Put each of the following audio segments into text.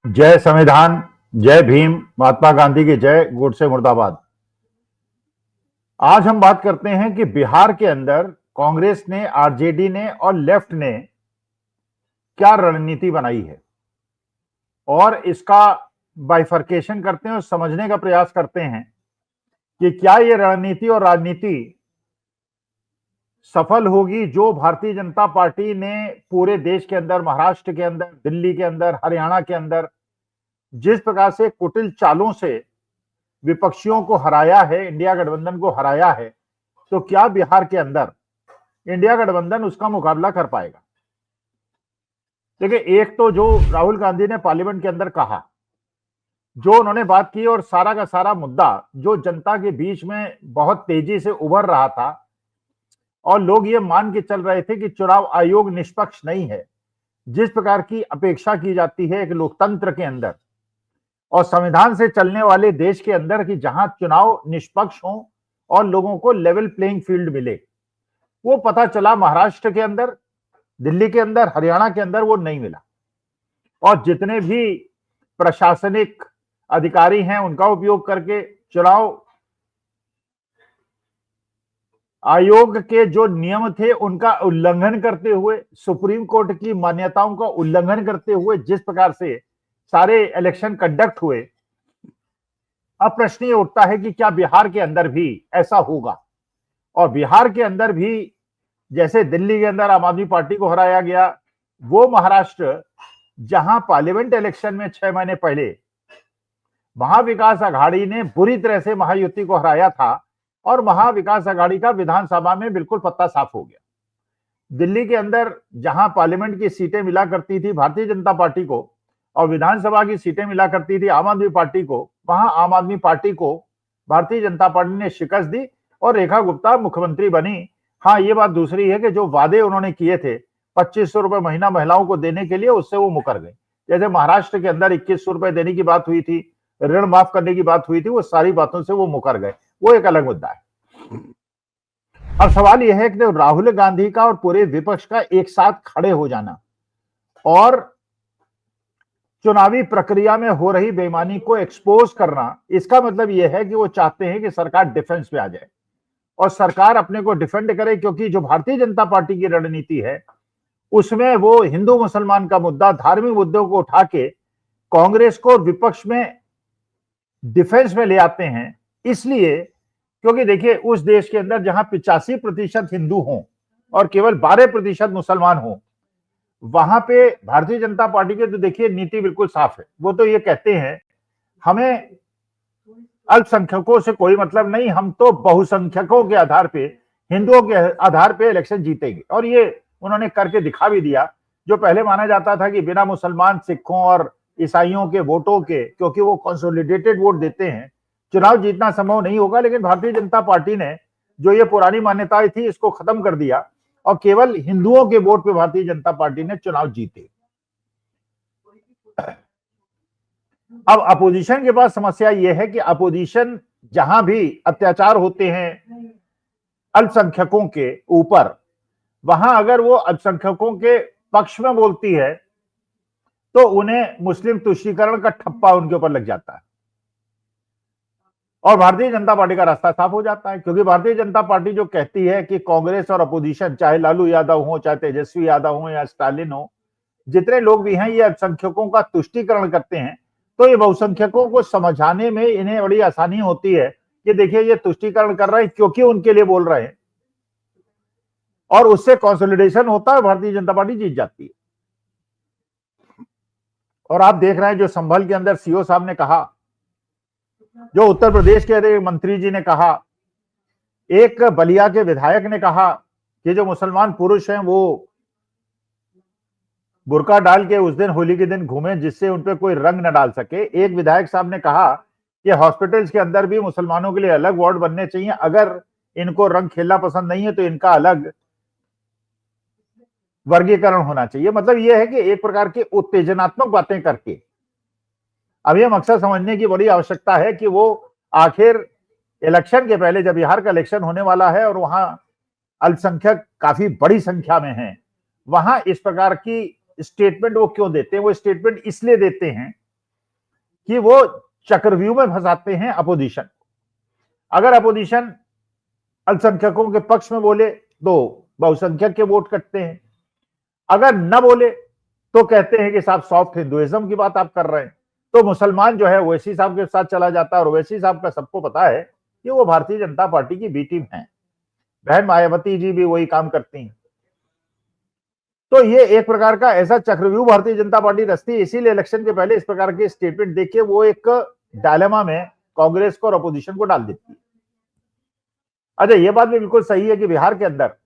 जय संविधान, जय भीम, महात्मा गांधी की जय, गोडसे मुर्दाबाद। आज हम बात करते हैं कि बिहार के अंदर कांग्रेस ने, आरजेडी ने और लेफ्ट ने क्या रणनीति बनाई है और इसका बाइफर्केशन करते हैं और समझने का प्रयास करते हैं कि क्या ये रणनीति और राजनीति सफल होगी जो भारतीय जनता पार्टी ने पूरे देश के अंदर, महाराष्ट्र के अंदर, दिल्ली के अंदर, हरियाणा के अंदर जिस प्रकार से कुटिल चालों से विपक्षियों को हराया है, इंडिया गठबंधन को हराया है, तो क्या बिहार के अंदर इंडिया गठबंधन उसका मुकाबला कर पाएगा? देखिए, एक तो जो राहुल गांधी ने पार्लियामेंट के अंदर कहा, जो उन्होंने बात की और सारा का सारा मुद्दा जो जनता के बीच में बहुत तेजी से उभर रहा था और लोग ये मान के चल रहे थे कि चुनाव आयोग निष्पक्ष नहीं है, जिस प्रकार की अपेक्षा की जाती है एक लोकतंत्र के अंदर और संविधान से चलने वाले देश के अंदर कि जहां चुनाव निष्पक्ष हो और लोगों को लेवल प्लेइंग फील्ड मिले, वो पता चला महाराष्ट्र के अंदर, दिल्ली के अंदर, हरियाणा के अंदर वो नहीं मिला। और जितने भी प्रशासनिक अधिकारी हैं उनका उपयोग करके चुनाव आयोग के जो नियम थे उनका उल्लंघन करते हुए, सुप्रीम कोर्ट की मान्यताओं का उल्लंघन करते हुए जिस प्रकार से सारे इलेक्शन कंडक्ट हुए, अब प्रश्न ये उठता है कि क्या बिहार के अंदर भी ऐसा होगा? और बिहार के अंदर भी जैसे दिल्ली के अंदर आम आदमी पार्टी को हराया गया, वो महाराष्ट्र जहां पार्लियामेंट इलेक्शन में 6 महीने पहले महाविकास आघाड़ी ने बुरी तरह से महायुति को हराया था और महाविकास आघाड़ी का विधानसभा में बिल्कुल पत्ता साफ हो गया। दिल्ली के अंदर जहां पार्लियामेंट की सीटें मिला करती थी भारतीय जनता पार्टी को और विधानसभा की सीटें मिला करती थी आम आदमी पार्टी को, वहां आम आदमी पार्टी को भारतीय जनता पार्टी ने शिकस्त दी और रेखा गुप्ता मुख्यमंत्री बनी। हाँ, ये बात दूसरी है कि जो वादे उन्होंने किए थे 2500 रुपए महीना महिलाओं को देने के लिए, उससे वो मुकर गए। जैसे महाराष्ट्र के अंदर 2100 रुपए देने की बात हुई थी, ऋण माफ करने की बात हुई थी, वो सारी बातों से वो मुकर गए। वो एक अलग मुद्दा है। अब सवाल यह है कि राहुल गांधी का और पूरे विपक्ष का एक साथ खड़े हो जाना और चुनावी प्रक्रिया में हो रही बेईमानी को एक्सपोज करना, इसका मतलब यह है कि वो चाहते हैं कि सरकार डिफेंस पे आ जाए और सरकार अपने को डिफेंड करे, क्योंकि जो भारतीय जनता पार्टी की रणनीति है उसमें वो हिंदू मुसलमान का मुद्दा, धार्मिक मुद्दों को उठा के कांग्रेस को विपक्ष में डिफेंस में ले आते हैं। इसलिए क्योंकि देखिए, उस देश के अंदर जहां 85% हिंदू हों और केवल 12% मुसलमान हों, वहां पे भारतीय जनता पार्टी के तो देखिए नीति बिल्कुल साफ है। वो तो ये कहते हैं हमें अल्पसंख्यकों से कोई मतलब नहीं, हम तो बहुसंख्यकों के आधार पे, हिंदुओं के आधार पे इलेक्शन जीतेंगे। और ये उन्होंने करके दिखा भी दिया। जो पहले माना जाता था कि बिना मुसलमान, सिखों और ईसाइयों के वोटों के, क्योंकि वो कंसोलिडेटेड वोट देते हैं, चुनाव जीतना संभव नहीं होगा, लेकिन भारतीय जनता पार्टी ने जो ये पुरानी मान्यताएं थी इसको खत्म कर दिया और केवल हिंदुओं के वोट पे भारतीय जनता पार्टी ने चुनाव जीते। अब अपोजिशन के पास समस्या यह है कि अपोजिशन जहां भी अत्याचार होते हैं अल्पसंख्यकों के ऊपर, वहां अगर वो अल्पसंख्यकों के पक्ष में बोलती है तो उन्हें मुस्लिम तुष्टीकरण का ठप्पा उनके ऊपर लग जाता है और भारतीय जनता पार्टी का रास्ता साफ हो जाता है। क्योंकि भारतीय जनता पार्टी जो कहती है कि कांग्रेस और अपोजिशन, चाहे लालू यादव हो, चाहे तेजस्वी यादव हो या स्टालिन हो, जितने लोग भी हैं ये अल्पसंख्यकों का तुष्टीकरण करते हैं, तो ये बहुसंख्यकों को समझाने में इन्हें बड़ी आसानी होती है कि देखिए ये तुष्टीकरण कर रहे हैं क्योंकि उनके लिए बोल रहे हैं और उससे कंसोलिडेशन होता है, भारतीय जनता पार्टी जीत जाती है। और आप देख रहे हैं जो संभल के अंदर सीओ साहब ने कहा, जो उत्तर प्रदेश के मंत्री जी ने कहा, एक बलिया के विधायक ने कहा कि जो मुसलमान पुरुष हैं वो बुर्का डाल के उस दिन होली के दिन घूमे जिससे उन पे कोई रंग न डाल सके। एक विधायक साहब ने कहा कि हॉस्पिटल्स के अंदर भी मुसलमानों के लिए अलग वार्ड बनने चाहिए, अगर इनको रंग खेलना पसंद नहीं है तो इनका अलग वर्गीकरण होना चाहिए। मतलब यह है कि एक प्रकार की उत्तेजनात्मक बातें करके अब यह मकसद समझने की बड़ी आवश्यकता है कि वो आखिर इलेक्शन के पहले, जब बिहार का इलेक्शन होने वाला है और वहां अल्पसंख्यक काफी बड़ी संख्या में हैं, वहां इस प्रकार की स्टेटमेंट वो क्यों देते हैं? वो स्टेटमेंट इसलिए देते हैं कि वो चक्रव्यूह में फंसाते हैं अपोजिशन। अगर अपोजिशन अल्पसंख्यकों के पक्ष में बोले तो बहुसंख्यक के वोट कटते हैं, अगर न बोले तो कहते हैं कि साहब सॉफ्ट हिंदुइज्म की बात आप कर रहे हैं। तो मुसलमान जो है ओवैसी साहब के साथ चला जाता है, और ओवैसी साहब का सबको पता है कि वो भारतीय जनता पार्टी की बी टीम है, बहन मायावती जी भी वही काम करती हैं। तो ये एक प्रकार का ऐसा चक्रव्यूह भारतीय जनता पार्टी रचती है, इसीलिए इलेक्शन के पहले इस प्रकार के स्टेटमेंट देके वो एक डायलेमा में कांग्रेस को और अपोजिशन को डाल देती है। अच्छा, ये बात भी बिल्कुल सही है कि बिहार के अंदर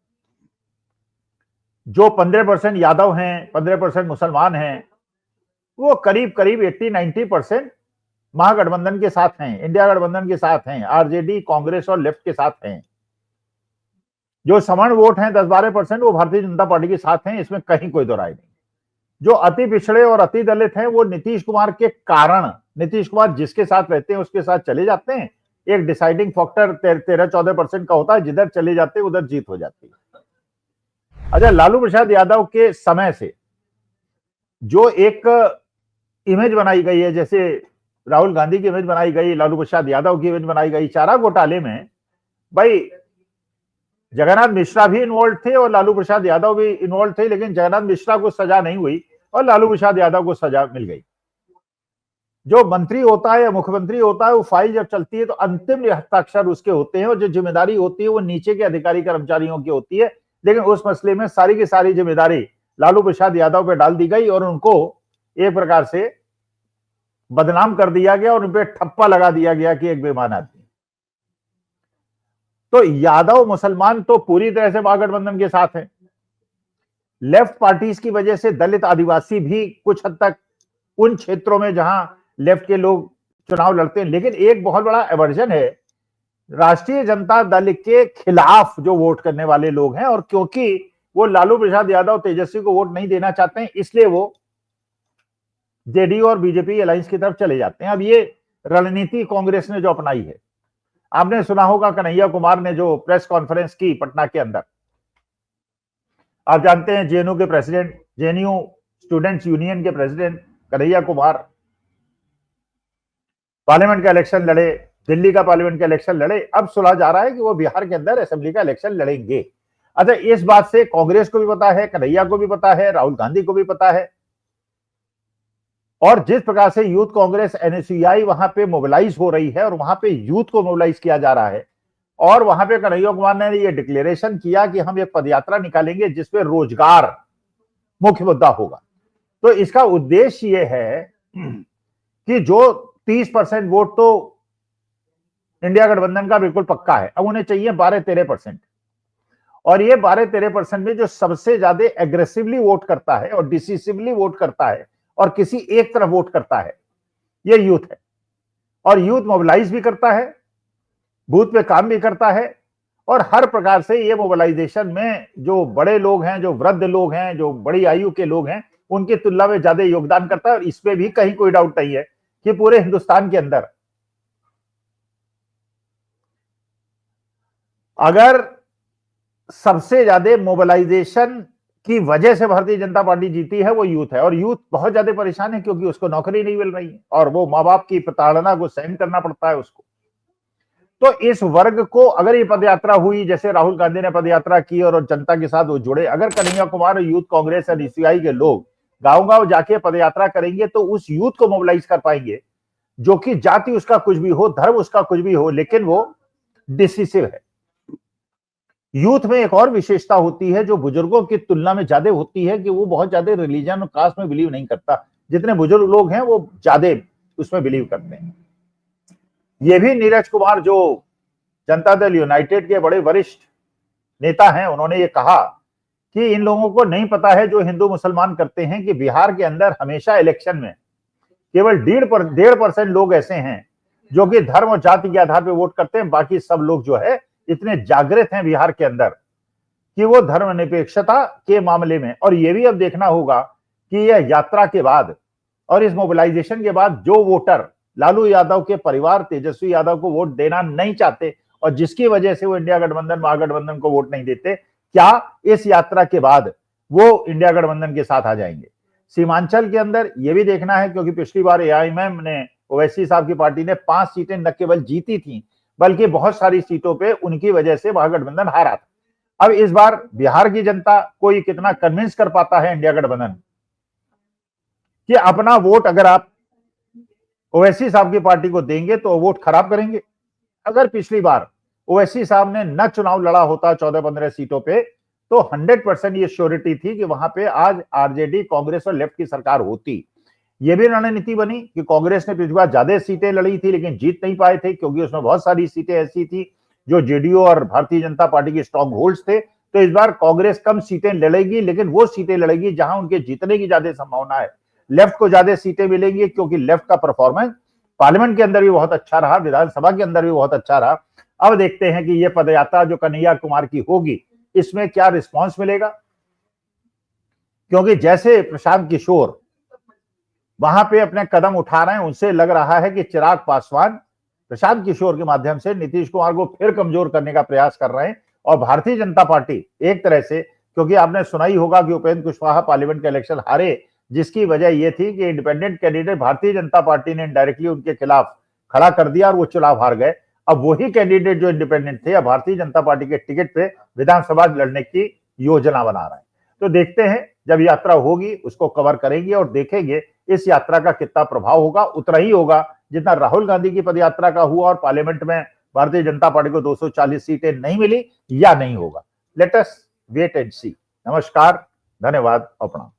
जो 15% यादव हैं, 15% मुसलमान हैं, वो करीब करीब 80-90% महागठबंधन के साथ हैं, इंडिया गठबंधन के साथ हैं, आरजेडी, कांग्रेस और लेफ्ट के साथ हैं। जो सवर्ण वोट हैं 10-12% वो भारतीय जनता पार्टी के साथ हैं, इसमें कहीं कोई दो राय नहीं। जो अति पिछड़े और अति दलित हैं वो नीतीश कुमार के कारण, नीतीश कुमार जिसके साथ रहते हैं उसके साथ चले जाते हैं। एक डिसाइडिंग फैक्टर 13-14% का होता है, जिधर चले जाते हैं उधर जीत हो जाती है। अच्छा, लालू प्रसाद यादव के समय से जो एक इमेज बनाई गई है, जैसे राहुल गांधी की इमेज बनाई गई, लालू प्रसाद यादव की इमेज बनाई गई, चारा घोटाले में भाई जगन्नाथ मिश्रा भी इन्वॉल्व थे और लालू प्रसाद यादव भी इन्वॉल्व थे, लेकिन जगन्नाथ मिश्रा को सजा नहीं हुई और लालू प्रसाद यादव को सजा मिल गई। जो मंत्री होता है या मुख्यमंत्री होता है, वो फाइल जब चलती है तो अंतिम हस्ताक्षर उसके होते हैं, और जो जिम्मेदारी होती है वो नीचे के अधिकारी कर्मचारियों की होती है। लेकिन उस मसले में सारी की सारी जिम्मेदारी लालू प्रसाद यादव पे डाल दी गई और उनको एक प्रकार से बदनाम कर दिया गया और उन पे ठप्पा लगा दिया गया कि एक बेईमान आदमी। तो यादव मुसलमान तो पूरी तरह से महागठबंधन के साथ हैं। लेफ्ट पार्टीज की वजह से दलित आदिवासी भी कुछ हद तक उन क्षेत्रों में जहां लेफ्ट के लोग चुनाव लड़ते हैं, लेकिन एक बहुत बड़ा एवर्जन है राष्ट्रीय जनता दल के खिलाफ जो वोट करने वाले लोग हैं, और क्योंकि वो लालू प्रसाद यादव तेजस्वी को वोट नहीं देना चाहते हैं, इसलिए वो जेडीयू और बीजेपी अलायंस की तरफ चले जाते हैं। अब ये रणनीति कांग्रेस ने जो अपनाई है, आपने सुना होगा कन्हैया कुमार ने जो प्रेस कॉन्फ्रेंस की पटना के अंदर, आप जानते हैं जेएनयू के प्रेसिडेंट, जेएनयू स्टूडेंट्स यूनियन के प्रेसिडेंट कन्हैया कुमार पार्लियामेंट का इलेक्शन लड़े, दिल्ली का पार्लियामेंट का इलेक्शन लड़े, अब सुना जा रहा है कि वो बिहार के अंदर असेंबली का इलेक्शन लड़ेंगे। अच्छा, इस बात से कांग्रेस को भी पता है, कन्हैया को भी पता है, राहुल गांधी को भी पता है, और जिस प्रकार से यूथ कांग्रेस एनएसयूआई वहां पे मोबिलाइज हो रही है और वहां पे यूथ को मोबिलाइज किया जा रहा है, और वहां पे कन्हैया कुमार ने ये डिक्लेरेशन किया कि हम एक पदयात्रा निकालेंगे जिसपे रोजगार मुख्य मुद्दा होगा। तो इसका उद्देश्य ये है कि जो 30% वोट तो इंडिया गठबंधन का बिल्कुल पक्का है, अब उन्हें चाहिए 12-13%, और ये 12-13% में जो सबसे ज्यादा एग्रेसिवली वोट करता है और डिसिसिवली वोट करता है और किसी एक तरफ वोट करता है, ये यूथ है। और यूथ मोबिलाइज भी करता है, बूथ पे काम भी करता है, और हर प्रकार से ये मोबिलाइजेशन में जो बड़े लोग हैं, जो वृद्ध लोग हैं, जो बड़ी आयु के लोग हैं, उनकी तुलना में ज्यादा योगदान करता है। और इसमें भी कहीं कोई डाउट नहीं है कि पूरे हिंदुस्तान के अंदर अगर सबसे ज्यादा मोबिलाइजेशन की वजह से भारतीय जनता पार्टी जीती है वो यूथ है, और यूथ बहुत ज्यादा परेशान है क्योंकि उसको नौकरी नहीं मिल रही है और वो माँ बाप की प्रताड़ना को सहन करना पड़ता है उसको। तो इस वर्ग को अगर ये पदयात्रा हुई, जैसे राहुल गांधी ने पदयात्रा की और जनता के साथ वो जुड़े, अगर कन्हैया कुमार और यूथ कांग्रेस और ईसीआई के लोग गांव-गांव जाके पदयात्रा करेंगे तो उस यूथ को मोबिलाइज कर पाएंगे, जो कि जाति उसका कुछ भी हो, धर्म उसका कुछ भी हो, लेकिन वो डिसिसिव है। यूथ में एक और विशेषता होती है जो बुजुर्गों की तुलना में ज्यादा होती है कि वो बहुत ज्यादा रिलीजन और कास्ट में बिलीव नहीं करता। जितने बुजुर्ग लोग हैं वो ज्यादा उसमें बिलीव करते हैं। ये भी नीरज कुमार जो जनता दल यूनाइटेड के बड़े वरिष्ठ नेता हैं, उन्होंने ये कहा कि इन लोगों को नहीं पता है जो हिंदू मुसलमान करते हैं कि बिहार के अंदर हमेशा इलेक्शन में केवल 1.5% लोग ऐसे हैं जो कि धर्म और जाति के आधार पर वोट करते हैं, बाकी सब लोग जो है इतने जागृत हैं बिहार के अंदर कि वो धर्मनिरपेक्षता के मामले में। और ये भी अब देखना होगा कि यह यात्रा के बाद और इस मोबिलाइजेशन के बाद जो वोटर लालू यादव के परिवार तेजस्वी यादव को वोट देना नहीं चाहते और जिसकी वजह से वो इंडिया गठबंधन महागठबंधन को वोट नहीं देते, क्या इस यात्रा के बाद वो इंडिया गठबंधन के साथ आ जाएंगे? सीमांचल के अंदर ये भी देखना है, क्योंकि पिछली बार एआईएमएम ने ओवैसी साहब की पार्टी ने 5 सीटें न केवल जीती थी बल्कि बहुत सारी सीटों पे उनकी वजह से महागठबंधन हारा था। अब इस बार बिहार की जनता को ये कितना कन्विंस कर पाता है इंडिया गठबंधन कि अपना वोट अगर आप ओवैसी साहब की पार्टी को देंगे तो वोट खराब करेंगे। अगर पिछली बार ओवैसी साहब ने न चुनाव लड़ा होता 14-15 सीटों पे तो 100% ये श्योरिटी थी कि वहां पे आज आरजेडी, कांग्रेस और लेफ्ट की सरकार होती। ये भी रणनीति बनी कि कांग्रेस ने पिछली बार ज्यादा सीटें लड़ी थी लेकिन जीत नहीं पाए थे क्योंकि उसमें बहुत सारी सीटें ऐसी थी जो जेडीयू और भारतीय जनता पार्टी के स्ट्रॉन्ग होल्ड्स थे। तो इस बार कांग्रेस कम सीटें लड़ेगी लेकिन वो सीटें लड़ेगी जहां उनके जीतने की ज्यादा संभावना है। लेफ्ट को ज्यादा सीटें मिलेंगी क्योंकि लेफ्ट का परफॉर्मेंस पार्लियामेंट के अंदर भी बहुत अच्छा रहा, विधानसभा के अंदर भी बहुत अच्छा रहा। अब देखते हैं कि ये पदयात्रा जो कन्हैया कुमार की होगी इसमें क्या रिस्पांस मिलेगा, क्योंकि जैसे प्रशांत किशोर वहां पे अपने कदम उठा रहे हैं उनसे लग रहा है कि चिराग पासवान प्रशांत किशोर के माध्यम से नीतीश कुमार को फिर कमजोर करने का प्रयास कर रहे हैं। और भारतीय जनता पार्टी एक तरह से, क्योंकि आपने सुना ही होगा कि उपेंद्र कुशवाहा पार्लियामेंट के इलेक्शन हारे जिसकी वजह यह थी कि independent candidate Bharatiya Janata party ने डायरेक्टली उनके खिलाफ खड़ा कर दिया और वो चुनाव हार गए। अब वही कैंडिडेट जो इंडिपेंडेंट थे भारतीय जनता पार्टी के टिकट पे विधानसभा लड़ने की योजना बना रहे हैं। तो देखते हैं, जब यात्रा होगी उसको कवर करेंगे और देखेंगे इस यात्रा का कितना प्रभाव होगा। उतना ही होगा जितना राहुल गांधी की पदयात्रा का हुआ और पार्लियामेंट में भारतीय जनता पार्टी को 240 सीटें नहीं मिली या नहीं होगा। लेट अस वेट एंड सी। नमस्कार, धन्यवाद और प्रणाम।